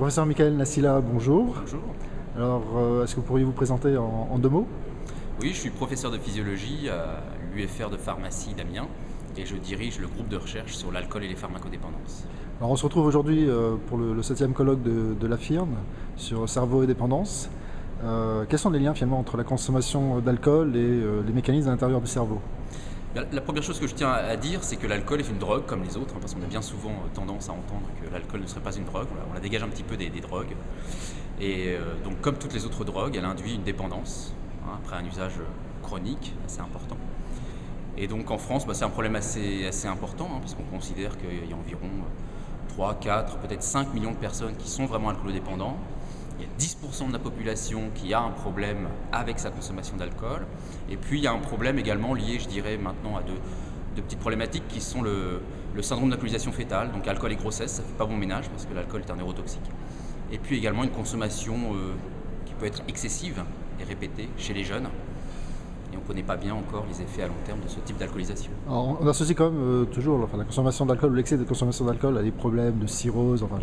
Professeur Michael Nassila, bonjour. Bonjour. Alors, est-ce que vous pourriez vous présenter en deux mots? Oui, je suis professeur de physiologie à l'UFR de pharmacie d'Amiens et je dirige le groupe de recherche sur l'alcool et les pharmacodépendances. Alors, on se retrouve aujourd'hui pour le 7e colloque de la FIRN sur cerveau et dépendance. Quels sont les liens finalement entre la consommation d'alcool et les mécanismes à l'intérieur du cerveau? La première chose que je tiens à dire, c'est que l'alcool est une drogue comme les autres, parce qu'on a bien souvent tendance à entendre que l'alcool ne serait pas une drogue. On la dégage un petit peu des drogues. Et donc, comme toutes les autres drogues, elle induit une dépendance, après un usage chronique assez important. Et donc en France, c'est un problème assez important, parce qu'on considère qu'il y a environ 3, 4, peut-être 5 millions de personnes qui sont vraiment alcoolodépendants. Il y a 10% de la population qui a un problème avec sa consommation d'alcool. Et puis il y a un problème également lié, je dirais maintenant, à de petites problématiques qui sont le syndrome d'alcoolisation fétale, donc alcool et grossesse, ça ne fait pas bon ménage parce que l'alcool est un neurotoxique. Et puis également une consommation qui peut être excessive et répétée chez les jeunes. Et on ne connaît pas bien encore les effets à long terme de ce type d'alcoolisation. Alors, on associe quand même toujours la consommation d'alcool ou l'excès de consommation d'alcool à des problèmes de cirrhose. Enfin,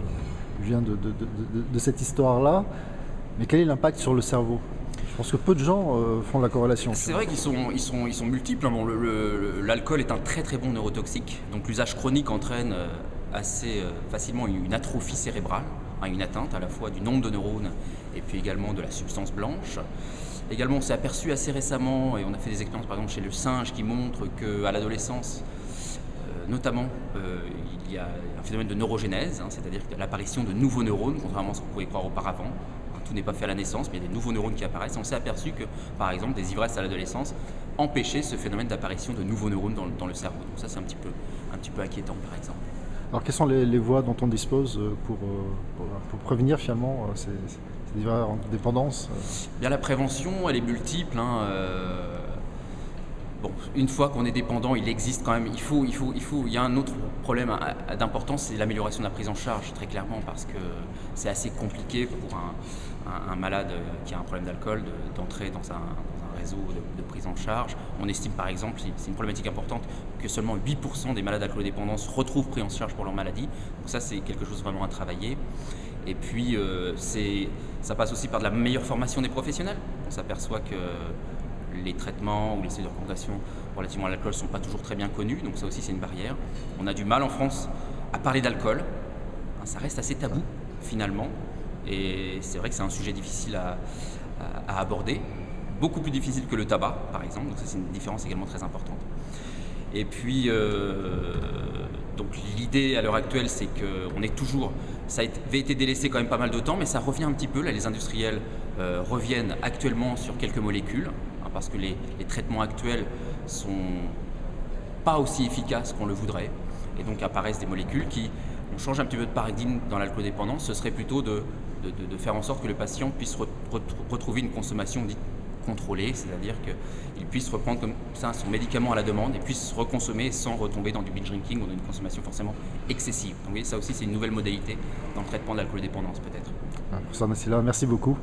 je viens de cette histoire-là. Mais quel est l'impact sur le cerveau? Je pense que peu de gens font la corrélation. C'est vrai qu'ils sont multiples. Bon, l'alcool est un très très bon neurotoxique. Donc l'usage chronique entraîne assez facilement une atrophie cérébrale, une atteinte à la fois du nombre de neurones et puis également de la substance blanche. Également, on s'est aperçu assez récemment, et on a fait des expériences par exemple chez le singe qui montrent qu'à l'adolescence, notamment, il y a un phénomène de neurogénèse, c'est-à-dire l'apparition de nouveaux neurones, contrairement à ce qu'on pouvait croire auparavant. Tout n'est pas fait à la naissance, mais il y a des nouveaux neurones qui apparaissent. On s'est aperçu que, par exemple, des ivresses à l'adolescence empêchaient ce phénomène d'apparition de nouveaux neurones dans le cerveau. Donc ça, c'est un petit peu inquiétant, par exemple. Alors, quelles sont les voies dont on dispose pour prévenir finalement ces divers dépendances? Bien, la prévention, elle est multiple. Bon, une fois qu'on est dépendant, il existe quand même. Il y a un autre problème d'importance, c'est l'amélioration de la prise en charge, très clairement, parce que c'est assez compliqué pour un malade qui a un problème d'alcool d'entrer dans un réseau de prise en charge. On estime par exemple, c'est une problématique importante, que seulement 8% des malades d'alcoolodépendance retrouvent prise en charge pour leur maladie. Donc ça, c'est quelque chose vraiment à travailler. Et puis, ça passe aussi par de la meilleure formation des professionnels. On s'aperçoit que les traitements ou les essais de recommandation relativement à l'alcool ne sont pas toujours très bien connus, donc ça aussi c'est une barrière. On a du mal en France à parler d'alcool, ça reste assez tabou finalement, et c'est vrai que c'est un sujet difficile à aborder, beaucoup plus difficile que le tabac par exemple, donc ça c'est une différence également très importante. Et puis, donc l'idée à l'heure actuelle, c'est qu'on est toujours, ça avait été délaissé quand même pas mal de temps, mais ça revient un petit peu. Là, les industriels reviennent actuellement sur quelques molécules, parce que les traitements actuels sont pas aussi efficaces qu'on le voudrait. Et donc apparaissent des molécules qui ont changé un petit peu de paradigme dans l'alcoolodépendance. Ce serait plutôt de faire en sorte que le patient puisse retrouver une consommation dite contrôlée, c'est-à-dire qu'il puisse reprendre comme ça son médicament à la demande et puisse reconsommer sans retomber dans du binge drinking ou dans une consommation forcément excessive. Donc vous voyez, ça aussi c'est une nouvelle modalité dans le traitement de l'alcoolodépendance peut-être. Professeur Nassila, merci beaucoup.